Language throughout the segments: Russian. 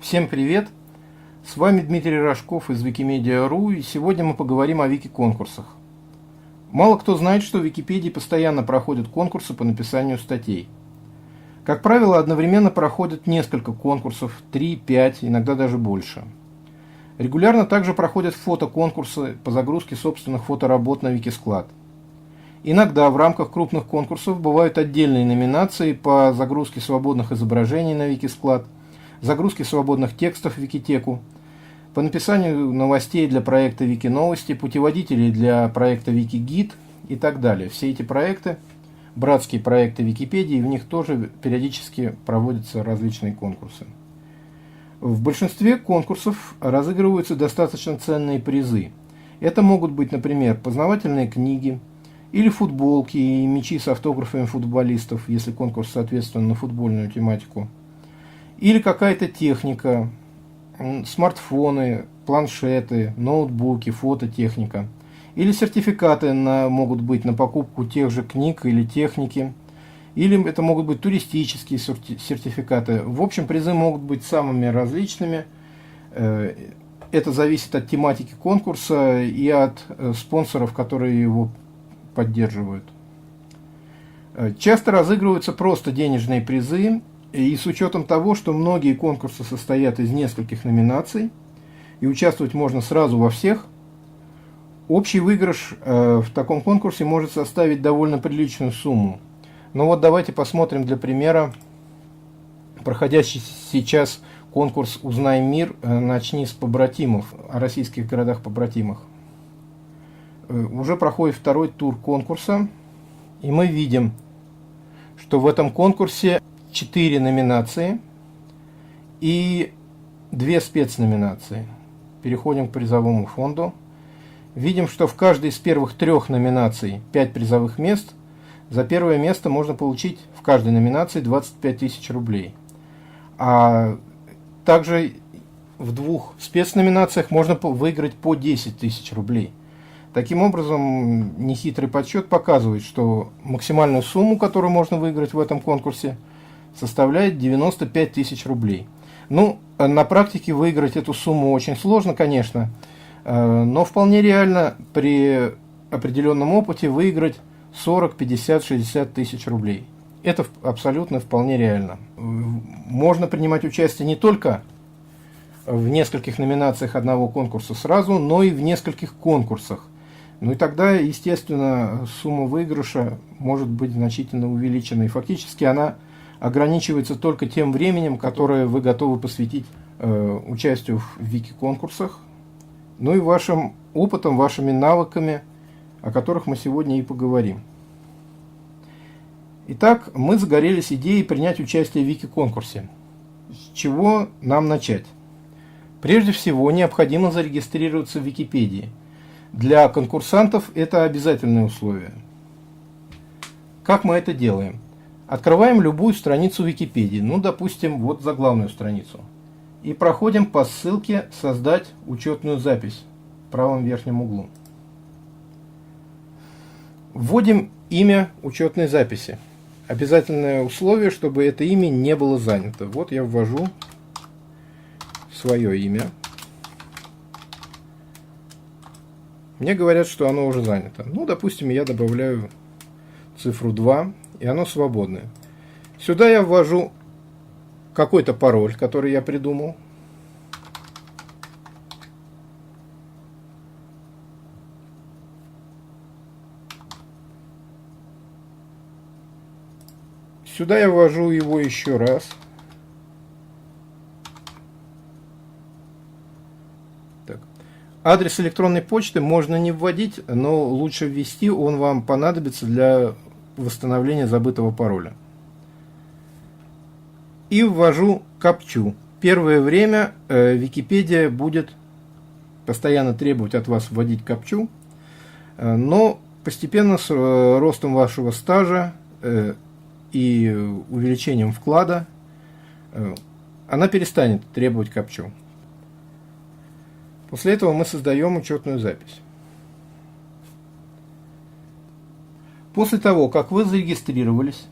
Всем привет! С вами Дмитрий Рожков из Wikimedia.ru, и сегодня мы поговорим о вики-конкурсах. Мало кто знает, что в Википедии постоянно проходят конкурсы по написанию статей. Как правило, одновременно проходят несколько конкурсов, 3, 5, иногда даже больше. Регулярно также проходят фотоконкурсы по загрузке собственных фоторабот на Викисклад. Иногда в рамках крупных конкурсов бывают отдельные номинации по загрузке свободных изображений на Викисклад, загрузки свободных текстов в Викитеку, по написанию новостей для проекта Вики-новости, путеводителей для проекта Вики-гид и так далее. Все эти проекты, братские проекты Википедии, в них тоже периодически проводятся различные конкурсы. В большинстве конкурсов разыгрываются достаточно ценные призы. Это могут быть, например, познавательные книги, или футболки и мячи с автографами футболистов, если конкурс соответствует на футбольную тематику. Или какая-то техника, смартфоны, планшеты, ноутбуки, фототехника. Или сертификаты могут быть на покупку тех же книг или техники. Или это могут быть туристические сертификаты. В общем, призы могут быть самыми различными. Это зависит от тематики конкурса и от спонсоров, которые его поддерживают. Часто разыгрываются просто денежные призы. И с учетом того, что многие конкурсы состоят из нескольких номинаций, и участвовать можно сразу во всех, общий выигрыш в таком конкурсе может составить довольно приличную сумму. Но вот давайте посмотрим для примера проходящий сейчас конкурс «Узнай мир. Начни с побратимов», о российских городах-побратимах. Уже проходит второй тур конкурса, и мы видим, что в этом конкурсе 4 номинации и 2 спецноминации. Переходим к призовому фонду. Видим, что в каждой из первых 3 номинаций 5 призовых мест. За первое место можно получить в каждой номинации 25 тысяч рублей. А также в 2 спецноминациях можно выиграть по 10 тысяч рублей. Таким образом, нехитрый подсчет показывает, что максимальную сумму, которую можно выиграть в этом конкурсе, составляет 95 тысяч рублей. Ну, на практике выиграть эту сумму очень сложно, конечно, но вполне реально при определенном опыте выиграть 40, 50, 60 тысяч рублей. Это абсолютно вполне реально. Можно принимать участие не только в нескольких номинациях одного конкурса сразу, но и в нескольких конкурсах. Ну и тогда, естественно, сумма выигрыша может быть значительно увеличена. И фактически она ограничивается только тем временем, которое вы готовы посвятить участию в вики-конкурсах, ну и вашим опытом, вашими навыками, о которых мы сегодня и поговорим. Итак, мы загорелись идеей принять участие в вики-конкурсе. С чего нам начать? Прежде всего, необходимо зарегистрироваться в Википедии. Для конкурсантов это обязательное условие. Как мы это делаем? Открываем любую страницу Википедии, ну, допустим, вот заглавную страницу, и проходим по ссылке «Создать учетную запись» в правом верхнем углу. Вводим имя учетной записи. Обязательное условие, чтобы это имя не было занято. Вот я ввожу свое имя. Мне говорят, что оно уже занято. Ну, допустим, я добавляю цифру 2. И оно свободное. Сюда я ввожу какой-то пароль, который я придумал. Сюда я ввожу его еще раз. Так. Адрес электронной почты можно не вводить, но лучше ввести, он вам понадобится для восстановления забытого пароля. И ввожу капчу. Первое время Википедия будет постоянно требовать от вас вводить капчу, но постепенно с ростом вашего стажа и увеличением вклада она перестанет требовать капчу. После этого мы создаем учетную запись. После того, как вы зарегистрировались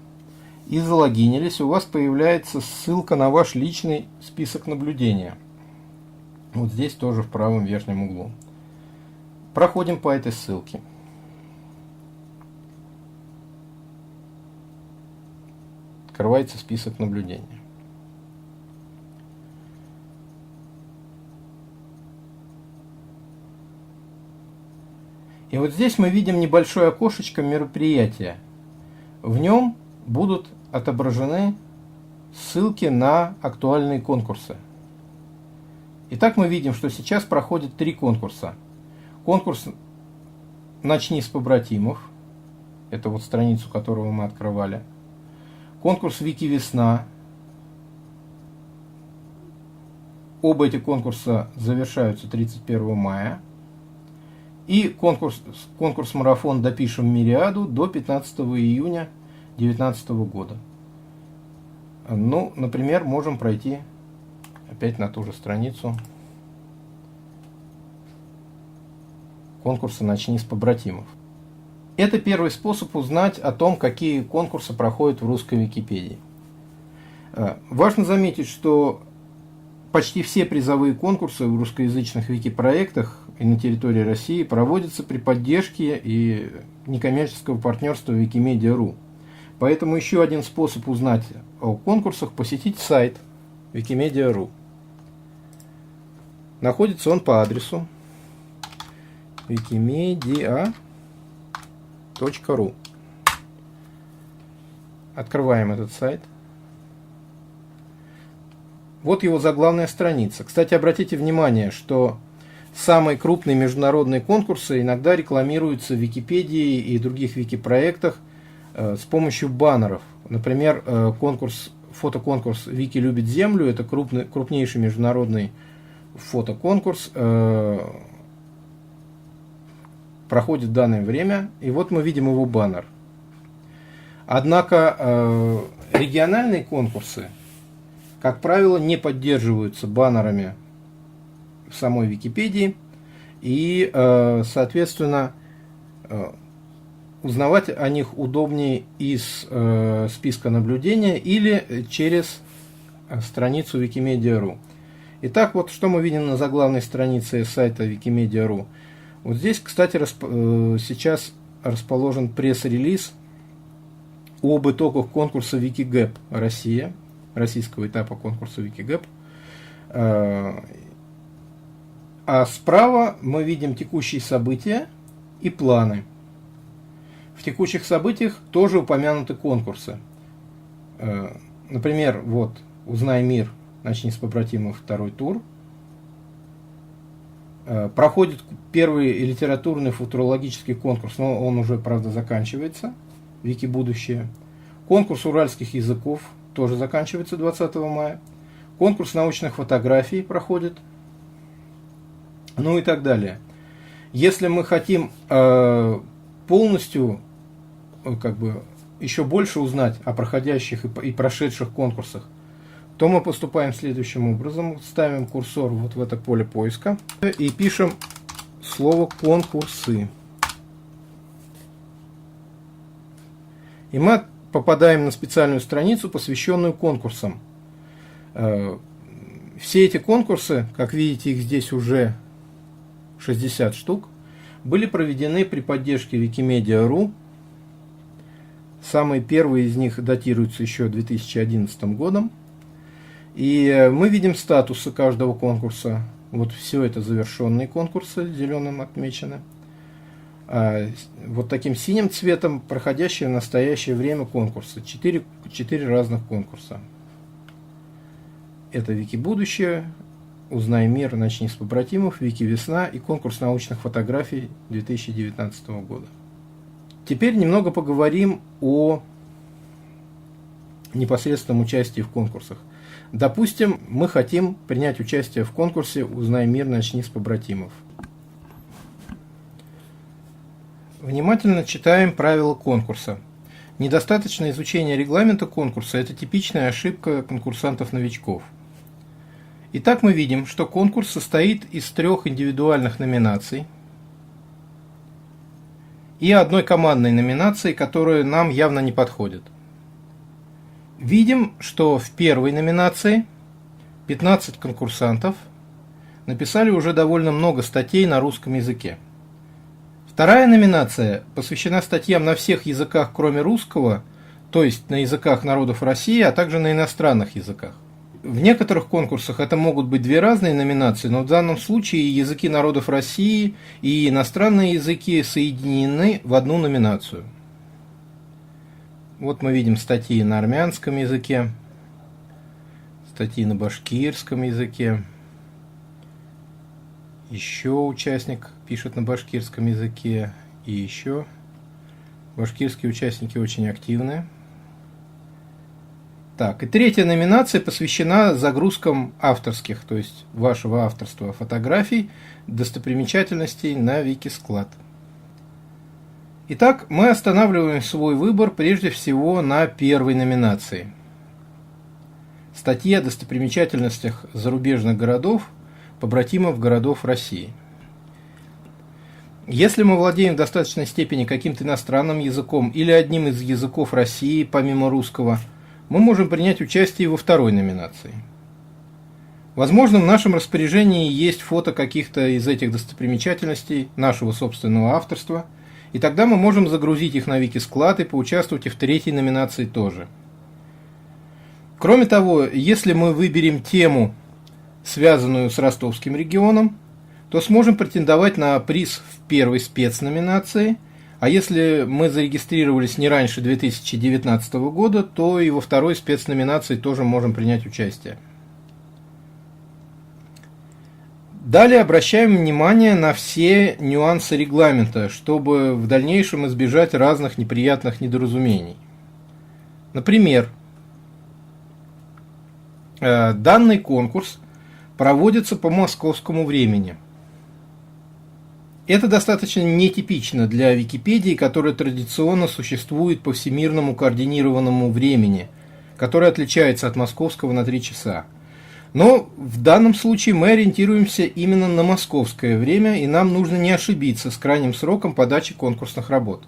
и залогинились, у вас появляется ссылка на ваш личный список наблюдения. Вот здесь тоже в правом верхнем углу. Проходим по этой ссылке. Открывается список наблюдения. И вот здесь мы видим небольшое окошечко мероприятия. В нем будут отображены ссылки на актуальные конкурсы. Итак, мы видим, что сейчас проходит 3 конкурса. Конкурс «Начни с побратимов». Это вот страницу, которую мы открывали. Конкурс «Вики Весна». Оба эти конкурса завершаются 31 мая. И конкурс «Марафон. Допишем Мириаду» до 15 июня 2019 года. Ну, например, можем пройти опять на ту же страницу конкурса «Начни с побратимов». Это первый способ узнать о том, какие конкурсы проходят в русской Википедии. Важно заметить, что почти все призовые конкурсы в русскоязычных вики-проектах и на территории России проводятся при поддержке и некоммерческого партнерства Wikimedia.ru. Поэтому еще один способ узнать о конкурсах – посетить сайт Wikimedia.ru. Находится он по адресу wikimedia.ru. Открываем этот сайт. Вот его заглавная страница. Кстати, обратите внимание, что самые крупные международные конкурсы иногда рекламируются в Википедии и других вики-проектах с помощью баннеров. Например, фотоконкурс «Вики любит Землю» – это крупнейший международный фотоконкурс. Проходит в данное время, и вот мы видим его баннер. Однако региональные конкурсы, как правило, не поддерживаются баннерами в самой Википедии, и, соответственно, узнавать о них удобнее из списка наблюдения или через страницу Wikimedia.ru. Итак, вот что мы видим на заглавной странице сайта Wikimedia.ru. Вот здесь, кстати, сейчас расположен пресс-релиз об итогах конкурса Wikigap Россия, российского этапа конкурса Wikigap. А справа мы видим текущие события и планы. В текущих событиях тоже упомянуты конкурсы. Например, вот «Узнай мир, начни с побратимов» второй тур. Проходит первый литературный футурологический конкурс, но он уже, правда, заканчивается. Вики будущее. Конкурс уральских языков тоже заканчивается 20 мая. Конкурс научных фотографий проходит. Ну и так далее. Если мы хотим полностью, еще больше узнать о проходящих и прошедших конкурсах, то мы поступаем следующим образом. Ставим курсор вот в это поле поиска и пишем слово «конкурсы». И мы попадаем на специальную страницу, посвященную конкурсам. Все эти конкурсы, как видите, их здесь уже 60 штук, были проведены при поддержке Wikimedia.ru. Самые первые из них датируются еще 2011 годом. И мы видим статусы каждого конкурса. Вот все это завершенные конкурсы, зеленым отмечены. А вот таким синим цветом проходящие в настоящее время конкурсы. 4 разных конкурса. Это Вики будущее, «Узнай мир, начни с побратимов», Вики весна и конкурс научных фотографий 2019 года. Теперь немного поговорим о непосредственном участии в конкурсах. Допустим, мы хотим принять участие в конкурсе «Узнай мир, начни с побратимов». Внимательно читаем правила конкурса. Недостаточное изучение регламента конкурса – это типичная ошибка конкурсантов-новичков. Итак, мы видим, что конкурс состоит из 3 индивидуальных номинаций и одной командной номинации, которая нам явно не подходит. Видим, что в первой номинации 15 конкурсантов написали уже довольно много статей на русском языке. Вторая номинация посвящена статьям на всех языках, кроме русского, то есть на языках народов России, а также на иностранных языках. В некоторых конкурсах это могут быть две разные номинации, но в данном случае языки народов России и иностранные языки соединены в одну номинацию. Вот мы видим статьи на армянском языке, статьи на башкирском языке. Еще участник пишет на башкирском языке, и еще. Башкирские участники очень активные. Так, и третья номинация посвящена загрузкам авторских, то есть вашего авторства фотографий, достопримечательностей на Викисклад. Итак, мы останавливаем свой выбор прежде всего на первой номинации. Статьи о достопримечательностях зарубежных городов, побратимов городов России. Если мы владеем в достаточной степени каким-то иностранным языком или одним из языков России, помимо русского, мы можем принять участие во второй номинации. Возможно, в нашем распоряжении есть фото каких-то из этих достопримечательностей нашего собственного авторства, и тогда мы можем загрузить их на Викисклад и поучаствовать и в третьей номинации тоже. Кроме того, если мы выберем тему, связанную с ростовским регионом, то сможем претендовать на приз в первой спецноминации, а если мы зарегистрировались не раньше 2019 года, то и во второй спецноминации тоже можем принять участие. Далее обращаем внимание на все нюансы регламента, чтобы в дальнейшем избежать разных неприятных недоразумений. Например, данный конкурс проводится по московскому времени. Это достаточно нетипично для Википедии, которая традиционно существует по всемирному координированному времени, которое отличается от московского на 3 часа. Но в данном случае мы ориентируемся именно на московское время, и нам нужно не ошибиться с крайним сроком подачи конкурсных работ.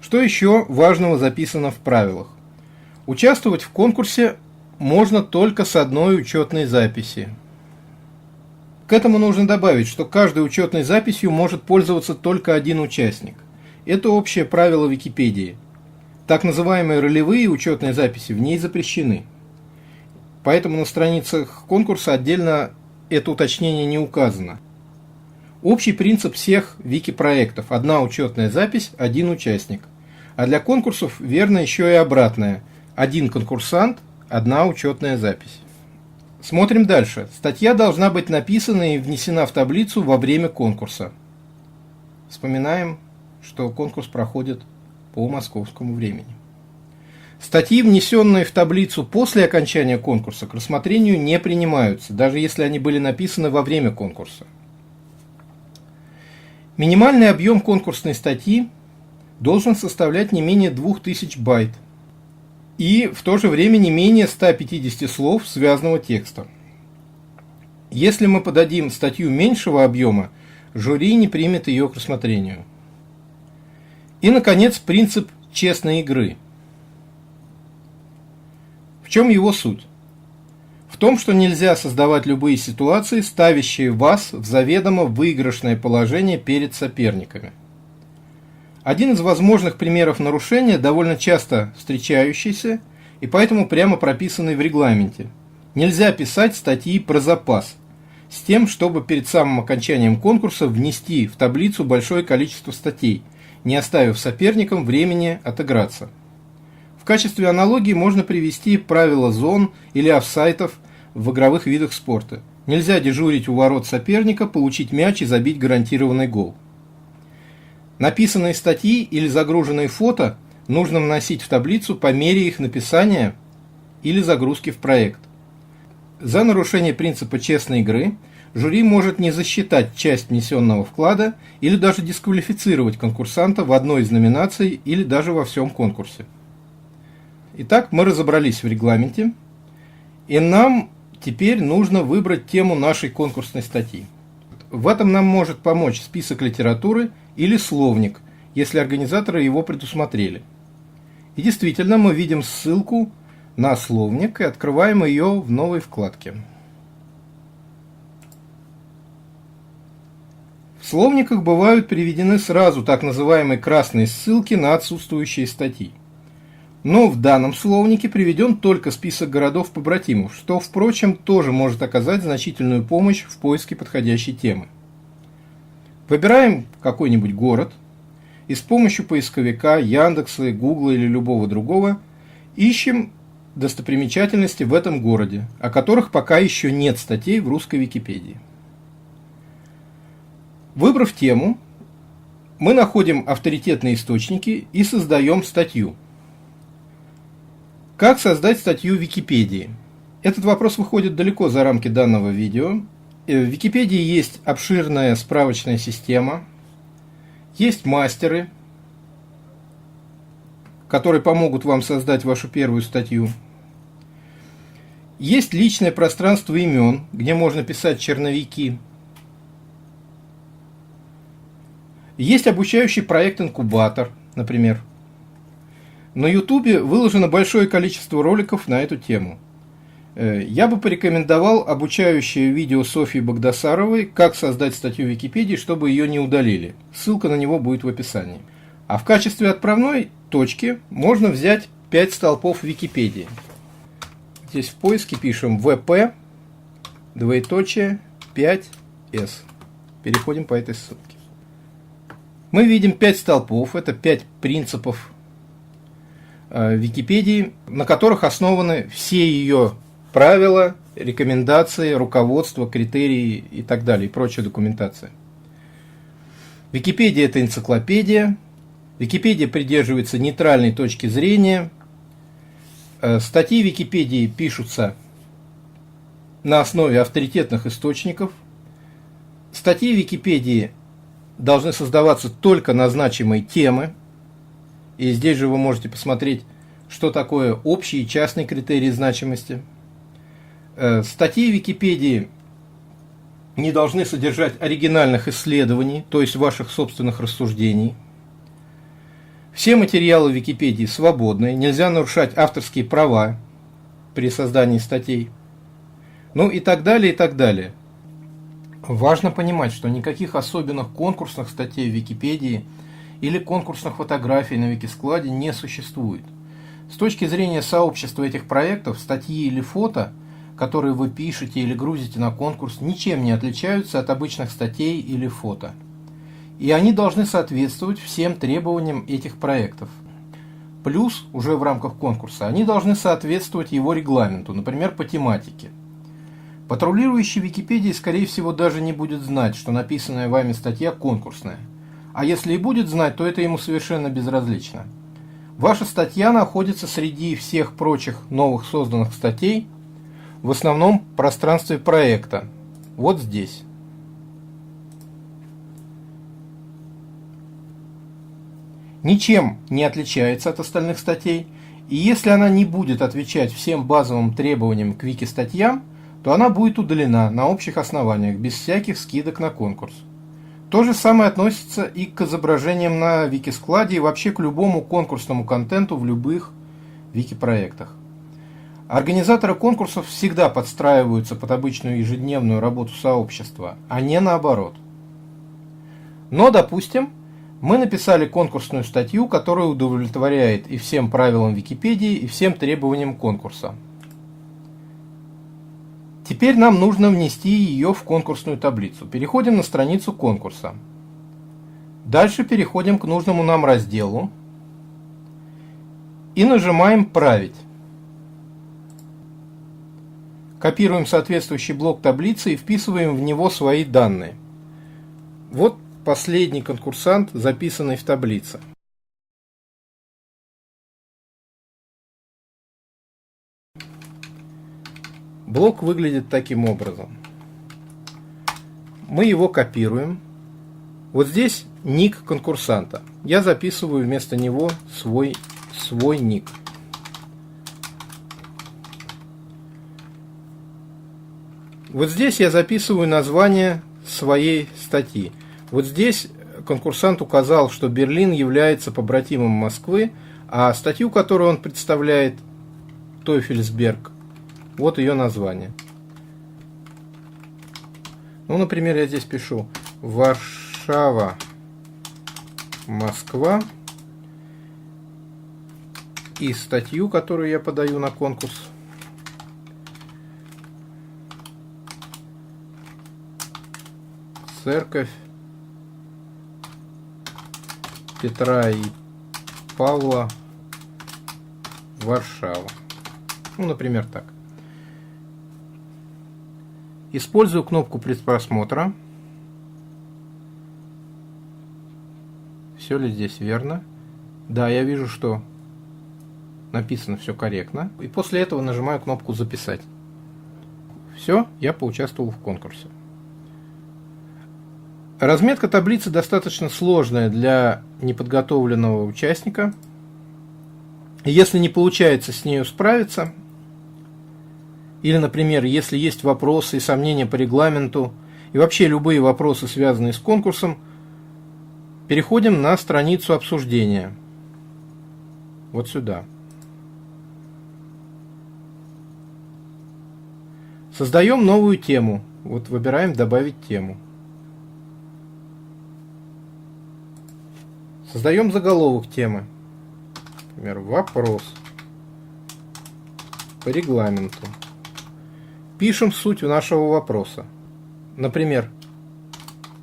Что еще важного записано в правилах? Участвовать в конкурсе можно только с одной учетной записи. К этому нужно добавить, что каждой учетной записью может пользоваться только один участник. Это общее правило Википедии. Так называемые ролевые учетные записи в ней запрещены. Поэтому на страницах конкурса отдельно это уточнение не указано. Общий принцип всех вики-проектов – одна учетная запись, один участник. А для конкурсов верно еще и обратное – один конкурсант, одна учетная запись. Смотрим дальше. Статья должна быть написана и внесена в таблицу во время конкурса. Вспоминаем, что конкурс проходит по московскому времени. Статьи, внесенные в таблицу после окончания конкурса, к рассмотрению не принимаются, даже если они были написаны во время конкурса. Минимальный объем конкурсной статьи должен составлять не менее 2000 байт и в то же время не менее 150 слов связанного текста. Если мы подадим статью меньшего объема, жюри не примет ее к рассмотрению. И, наконец, принцип честной игры. В чем его суть? В том, что нельзя создавать любые ситуации, ставящие вас в заведомо выигрышное положение перед соперниками. Один из возможных примеров нарушения, довольно часто встречающийся, и поэтому прямо прописанный в регламенте. Нельзя писать статьи про запас, с тем, чтобы перед самым окончанием конкурса внести в таблицу большое количество статей, не оставив соперникам времени отыграться. В качестве аналогии можно привести правила зон или офсайтов в игровых видах спорта. Нельзя дежурить у ворот соперника, получить мяч и забить гарантированный гол. Написанные статьи или загруженные фото нужно вносить в таблицу по мере их написания или загрузки в проект. За нарушение принципа честной игры жюри может не засчитать часть внесенного вклада или даже дисквалифицировать конкурсанта в одной из номинаций или даже во всем конкурсе. Итак, мы разобрались в регламенте, и нам теперь нужно выбрать тему нашей конкурсной статьи. В этом нам может помочь список литературы или словник, если организаторы его предусмотрели. И действительно, мы видим ссылку на словник и открываем ее в новой вкладке. В словниках бывают приведены сразу так называемые красные ссылки на отсутствующие статьи. Но в данном словнике приведен только список городов-побратимов, что, впрочем, тоже может оказать значительную помощь в поиске подходящей темы. Выбираем какой-нибудь город и с помощью поисковика Яндекса, Гугла или любого другого ищем достопримечательности в этом городе, о которых пока еще нет статей в русской Википедии. Выбрав тему, мы находим авторитетные источники и создаем статью. Как создать статью в Википедии? Этот вопрос выходит далеко за рамки данного видео. В Википедии есть обширная справочная система, есть мастеры, которые помогут вам создать вашу первую статью. Есть личное пространство имен, где можно писать черновики. Есть обучающий проект «Инкубатор», например. На YouTube выложено большое количество роликов на эту тему. Я бы порекомендовал обучающее видео Софьи Багдасаровой «Как создать статью в Википедии, чтобы ее не удалили». Ссылка на него будет в описании. А в качестве отправной точки можно взять 5 столпов Википедии. Здесь в поиске пишем ВП, двоеточие, 5С. Переходим по этой ссылке. Мы видим 5 столпов, это 5 принципов Википедии, на которых основаны все ее правила, рекомендации, руководство, критерии и так далее, и прочая документация. Википедия – это энциклопедия. Википедия придерживается нейтральной точки зрения. Статьи Википедии пишутся на основе авторитетных источников. Статьи Википедии должны создаваться только на значимые темы. И здесь же вы можете посмотреть, что такое общий и частный критерий значимости. Статьи Википедии не должны содержать оригинальных исследований, то есть ваших собственных рассуждений. Все материалы Википедии свободны, нельзя нарушать авторские права при создании статей. Ну и так далее, и так далее. Важно понимать, что никаких особенных конкурсных статей в Википедии или конкурсных фотографий на Викискладе не существует. С точки зрения сообщества этих проектов, статьи или фото, которые вы пишете или грузите на конкурс, ничем не отличаются от обычных статей или фото. И они должны соответствовать всем требованиям этих проектов. Плюс, уже в рамках конкурса, они должны соответствовать его регламенту, например, по тематике. Патрулирующий Википедии, скорее всего, даже не будет знать, что написанная вами статья конкурсная. А если и будет знать, то это ему совершенно безразлично. Ваша статья находится среди всех прочих новых созданных статей в основном пространстве проекта. Вот здесь. Ничем не отличается от остальных статей, и если она не будет отвечать всем базовым требованиям к вики-статьям, то она будет удалена на общих основаниях, без всяких скидок на конкурс. То же самое относится и к изображениям на Викискладе и вообще к любому конкурсному контенту в любых вики-проектах. Организаторы конкурсов всегда подстраиваются под обычную ежедневную работу сообщества, а не наоборот. Но, допустим, мы написали конкурсную статью, которая удовлетворяет и всем правилам Википедии, и всем требованиям конкурса. Теперь нам нужно внести ее в конкурсную таблицу. Переходим на страницу конкурса. Дальше переходим к нужному нам разделу и нажимаем «Править». Копируем соответствующий блок таблицы и вписываем в него свои данные. Вот последний конкурсант, записанный в таблице. Блок выглядит таким образом. Мы его копируем. Вот здесь ник конкурсанта. Я записываю вместо него свой ник. Вот здесь я записываю название своей статьи. Вот здесь конкурсант указал, что Берлин является побратимом Москвы, А статью, которую он представляет, Теуфельсберг, вот ее название. Ну, например, я здесь пишу Варшава, Москва. И статью, которую я подаю на конкурс. Церковь Петра и Павла, Варшава. Ну, например, так. Использую кнопку предпросмотра. Все ли здесь верно? Да, я вижу, что написано все корректно. И после этого нажимаю кнопку «Записать». Все, я поучаствовал в конкурсе. Разметка таблицы достаточно сложная для неподготовленного участника. Если не получается с нею справиться, или, например, если есть вопросы и сомнения по регламенту, и вообще любые вопросы, связанные с конкурсом, переходим на страницу обсуждения. Вот сюда. Создаем новую тему. Вот выбираем «Добавить тему». Создаем заголовок темы. Например, «Вопрос по регламенту». Пишем суть нашего вопроса. Например,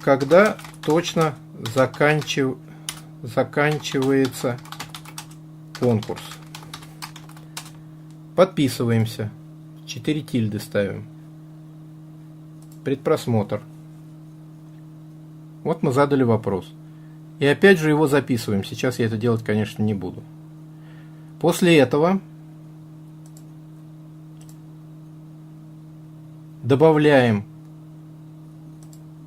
когда точно заканчивается конкурс. Подписываемся. 4 тильды ставим. Предпросмотр. Вот мы задали вопрос. И опять же его записываем. Сейчас я это делать, конечно, не буду. После этого добавляем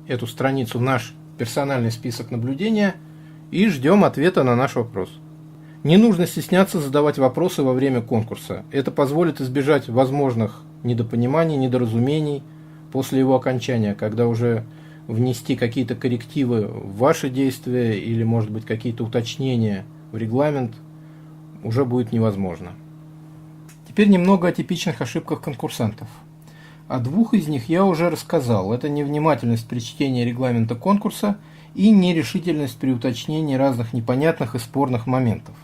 эту страницу в наш персональный список наблюдения и ждем ответа на наш вопрос. Не нужно стесняться задавать вопросы во время конкурса. Это позволит избежать возможных недопониманий, недоразумений после его окончания, когда уже внести какие-то коррективы в ваши действия или, может быть, какие-то уточнения в регламент уже будет невозможно. Теперь немного о типичных ошибках конкурсантов. О 2 из них я уже рассказал. Это невнимательность при чтении регламента конкурса и нерешительность при уточнении разных непонятных и спорных моментов.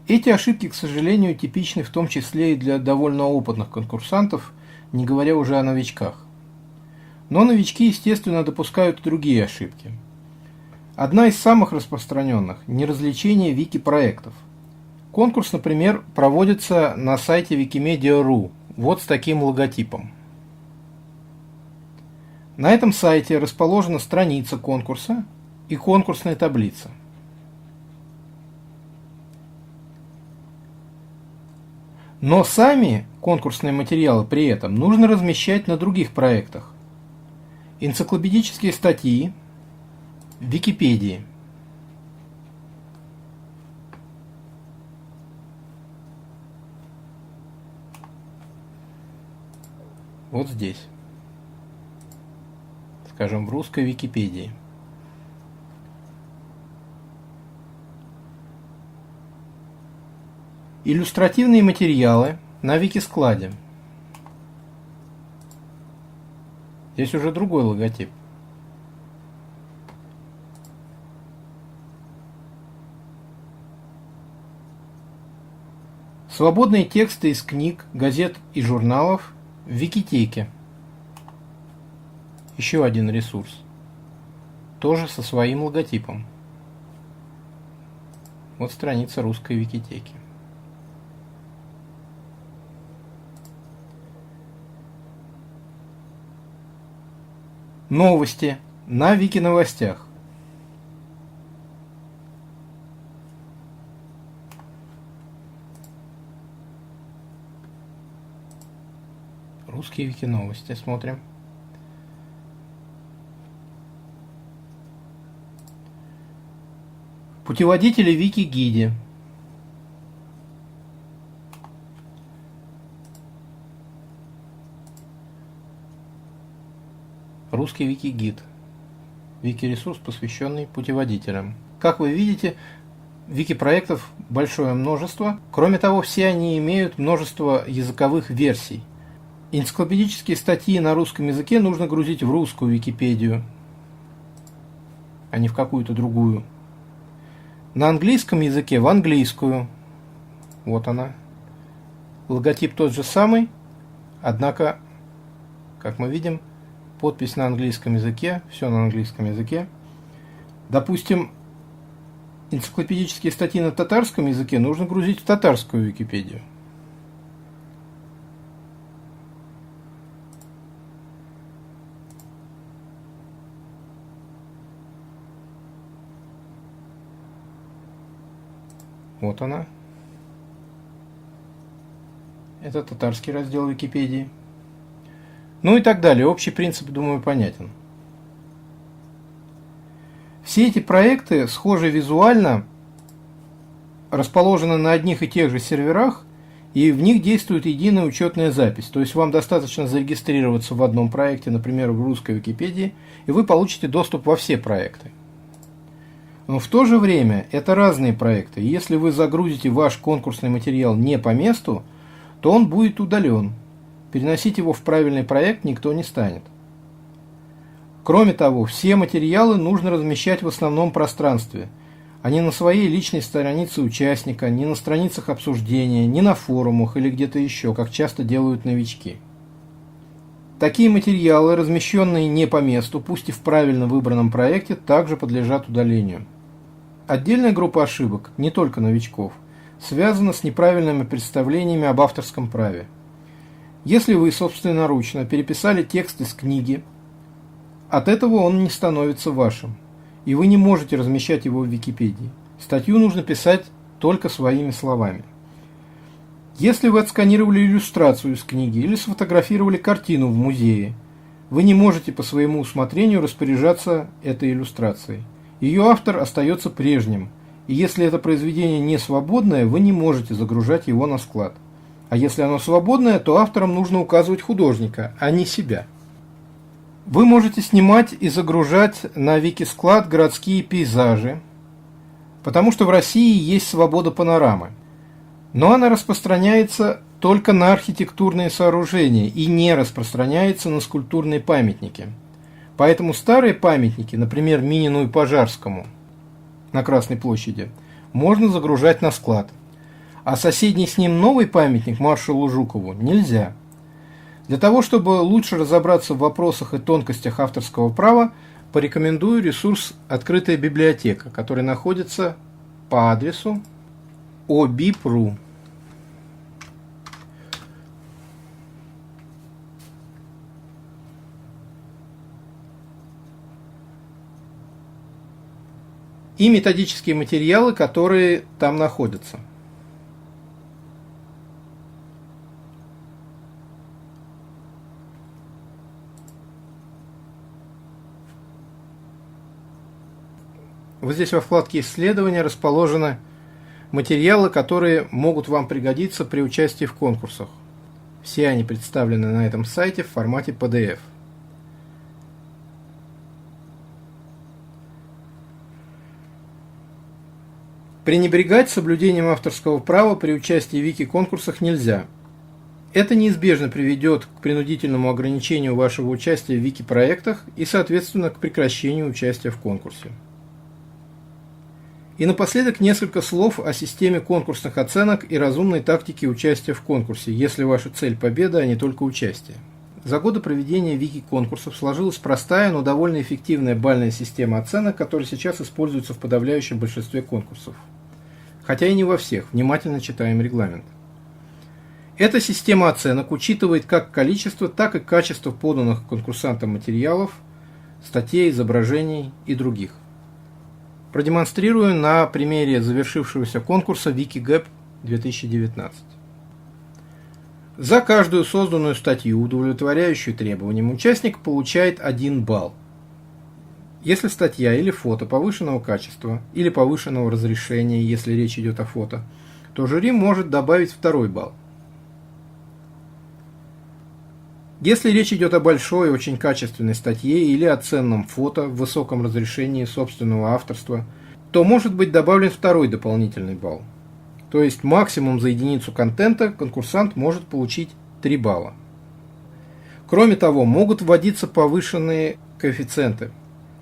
Эти ошибки, к сожалению, типичны в том числе и для довольно опытных конкурсантов, не говоря уже о новичках. Но новички, естественно, допускают и другие ошибки. Одна из самых распространенных – неразличение вики-проектов. Конкурс, например, проводится на сайте Wikimedia.ru, вот с таким логотипом. На этом сайте расположена страница конкурса и конкурсная таблица. Но сами конкурсные материалы при этом нужно размещать на других проектах. Энциклопедические статьи в Википедии. Вот здесь. Скажем, в русской Википедии. Иллюстративные материалы на Викискладе. Здесь уже другой логотип. Свободные тексты из книг, газет и журналов в Викитеке. Еще один ресурс. Тоже со своим логотипом. Вот страница русской Викитеки. Новости на Викиновостях. Русские Викиновости смотрим. Путеводители Викигиде. Русский Викигид. Вики-ресурс, посвященный путеводителям. Как вы видите, вики-проектов большое множество. Кроме того, все они имеют множество языковых версий. Энциклопедические статьи на русском языке нужно грузить в русскую Википедию, а не в какую-то другую. На английском языке в английскую. Вот она. Логотип тот же самый, однако, как мы видим, подпись на английском языке, все на английском языке. Допустим, энциклопедические статьи на татарском языке нужно грузить в татарскую Википедию. Вот она. Это татарский раздел Википедии. Ну и так далее. Общий принцип, думаю, понятен. Все эти проекты схожи визуально, расположены на одних и тех же серверах, и в них действует единая учетная запись. То есть вам достаточно зарегистрироваться в одном проекте, например, в русской Википедии, и вы получите доступ во все проекты. Но в то же время это разные проекты. И если вы загрузите ваш конкурсный материал не по месту, то он будет удален. Переносить его в правильный проект никто не станет. Кроме того, все материалы нужно размещать в основном пространстве, а не на своей личной странице участника, не на страницах обсуждения, не на форумах или где-то еще, как часто делают новички. Такие материалы, размещенные не по месту, пусть и в правильно выбранном проекте, также подлежат удалению. Отдельная группа ошибок, не только новичков, связана с неправильными представлениями об авторском праве. Если вы собственноручно переписали текст из книги, от этого он не становится вашим, и вы не можете размещать его в Википедии. Статью нужно писать только своими словами. Если вы отсканировали иллюстрацию из книги или сфотографировали картину в музее, вы не можете по своему усмотрению распоряжаться этой иллюстрацией. Ее автор остается прежним, и если это произведение не свободное, вы не можете загружать его на склад. А если оно свободное, то авторам нужно указывать художника, а не себя. Вы можете снимать и загружать на Викисклад городские пейзажи, потому что в России есть свобода панорамы. Но она распространяется только на архитектурные сооружения и не распространяется на скульптурные памятники. Поэтому старые памятники, например, Минину и Пожарскому на Красной площади, можно загружать на склад. А соседний с ним новый памятник маршалу Жукову нельзя. Для того, чтобы лучше разобраться в вопросах и тонкостях авторского права, порекомендую ресурс «Открытая библиотека», который находится по адресу obip.ru. И методические материалы, которые там находятся. Вот здесь во вкладке «Исследования» расположены материалы, которые могут вам пригодиться при участии в конкурсах. Все они представлены на этом сайте в формате PDF. Пренебрегать соблюдением авторского права при участии в вики-конкурсах нельзя. Это неизбежно приведет к принудительному ограничению вашего участия в вики-проектах и, соответственно, к прекращению участия в конкурсе. И напоследок несколько слов о системе конкурсных оценок и разумной тактике участия в конкурсе, если ваша цель – победа, а не только участие. За годы проведения вики-конкурсов сложилась простая, но довольно эффективная бальная система оценок, которая сейчас используется в подавляющем большинстве конкурсов. Хотя и не во всех, внимательно читаем регламент. Эта система оценок учитывает как количество, так и качество поданных конкурсантам материалов, статей, изображений и других. Продемонстрирую на примере завершившегося конкурса Wikigap 2019. За каждую созданную статью, удовлетворяющую требованиям, участник получает 1 балл. Если статья или фото повышенного качества или повышенного разрешения, если речь идет о фото, то жюри может добавить 2 балл. Если речь идет о большой, очень качественной статье или о ценном фото в высоком разрешении собственного авторства, то может быть добавлен второй дополнительный балл. То есть максимум за единицу контента конкурсант может получить 3 балла. Кроме того, могут вводиться повышенные коэффициенты,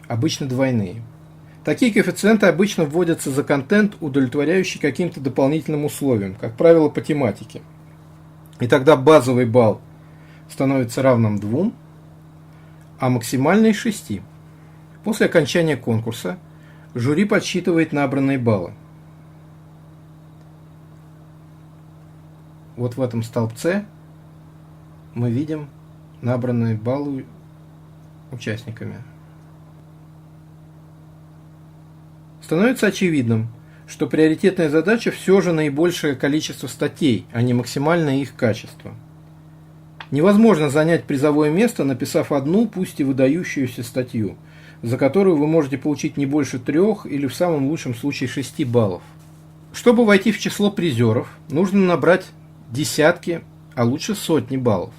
обычно двойные. Такие коэффициенты обычно вводятся за контент, удовлетворяющий каким-то дополнительным условиям, как правило, по тематике. И тогда базовый балл становится равным 2, а максимальный 6. После окончания конкурса жюри подсчитывает набранные баллы. Вот в этом столбце мы видим набранные баллы участниками. Становится очевидным, что приоритетная задача все же наибольшее количество статей, а не максимальное их качество. Невозможно занять призовое место, написав одну, пусть и выдающуюся статью, за которую вы можете получить не больше 3 или в самом лучшем случае 6 баллов. Чтобы войти в число призеров, нужно набрать десятки, а лучше сотни баллов.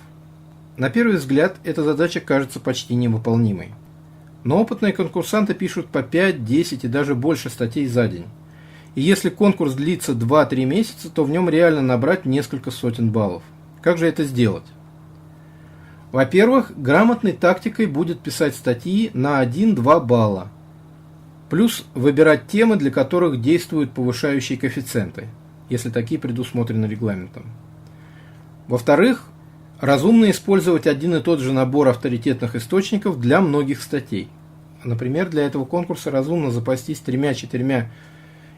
На первый взгляд, эта задача кажется почти невыполнимой. Но опытные конкурсанты пишут по 5, 10 и даже больше статей за день. И если конкурс длится 2-3 месяца, то в нем реально набрать несколько сотен баллов. Как же это сделать? Во-первых, грамотной тактикой будет писать статьи на 1-2 балла. Плюс выбирать темы, для которых действуют повышающие коэффициенты, если такие предусмотрены регламентом. Во-вторых, разумно использовать один и тот же набор авторитетных источников для многих статей. Например, для этого конкурса разумно запастись 3-4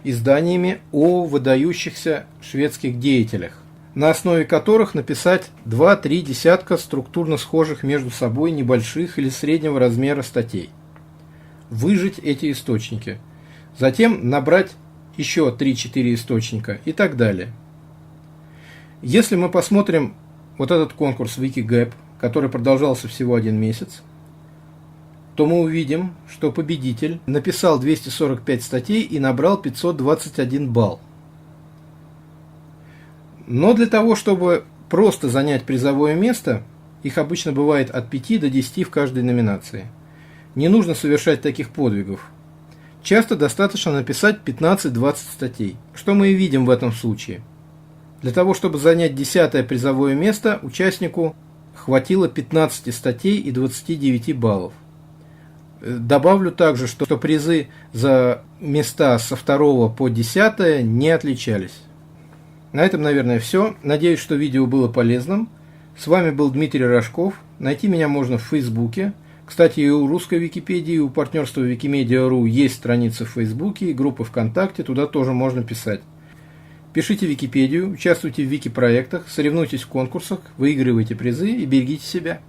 изданиями о выдающихся шведских деятелях, на основе которых написать 2-3 десятка структурно схожих между собой небольших или среднего размера статей. Выжать эти источники. Затем набрать еще 3-4 источника и так далее. Если мы посмотрим вот этот конкурс Wikigap, который продолжался всего 1 месяц, то мы увидим, что победитель написал 245 статей и набрал 521 балл. Но для того, чтобы просто занять призовое место, их обычно бывает от 5 до 10 в каждой номинации. Не нужно совершать таких подвигов. Часто достаточно написать 15-20 статей, что мы и видим в этом случае. Для того, чтобы занять 10-е призовое место, участнику хватило 15 статей и 29 баллов. Добавлю также, что призы за места со 2 по 10 не отличались. На этом, наверное, все. Надеюсь, что видео было полезным. С вами был Дмитрий Рожков. Найти меня можно в Фейсбуке. Кстати, и у русской Википедии, и у партнерства Wikimedia.ru есть страницы в Фейсбуке и группы ВКонтакте. Туда тоже можно писать. Пишите в Википедию, участвуйте в вики-проектах, соревнуйтесь в конкурсах, выигрывайте призы и берегите себя.